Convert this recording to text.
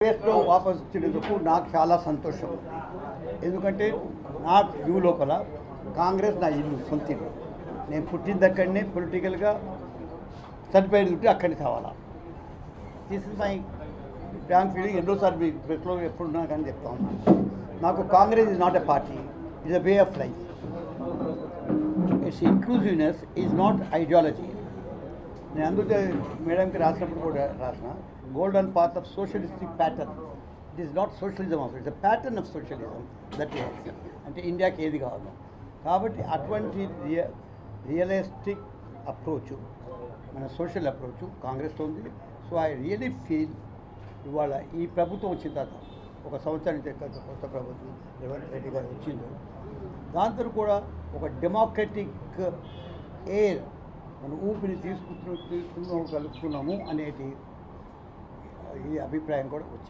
కాంగ్రెస్లో వాపసు వచ్చినందుకు నాకు చాలా సంతోషం. ఎందుకంటే నా వ్యూ లోపల కాంగ్రెస్ నా ఇల్లు, సొంత ఇల్లు. నేను పుట్టింది అక్కడనే, పొలిటికల్గా చనిపోయేది ఉంటే అక్కడిని కావాలా. This is my frank feeling. ఎన్నోసార్లు మీ ప్రెస్లో ఎప్పుడున్నా కానీ చెప్తా ఉన్నాను. నాకు Congress is not a party, is a way of life. It's inclusiveness is not ideology. నేను అందుకే మేడంకి రాసినప్పుడు కూడా రాసిన golden path of socialistic pattern. It is not socialism also, it's a pattern of socialism that అంటే ఇండియాకి ఏది కావాలో. కాబట్టి అటువంటి రియలిస్టిక్ అప్రోచ్, మన సోషల్ అప్రోచ్ కాంగ్రెస్లో ఉంది. సో ఐ రియలీ ఫీల్ ఇవాళ ఈ ప్రభుత్వం వచ్చిన తర్వాత ఒక సంవత్సరానికి కొత్త ప్రభుత్వం రేవంత్ రెడ్డి గారు వచ్చిందో దాంతో కూడా ఒక డెమోక్రటిక్ ఎయిర్ మనం ఊపిరి తీసుకుంటున్నాము అనేటి ఈ అభిప్రాయం కూడా వచ్చింది.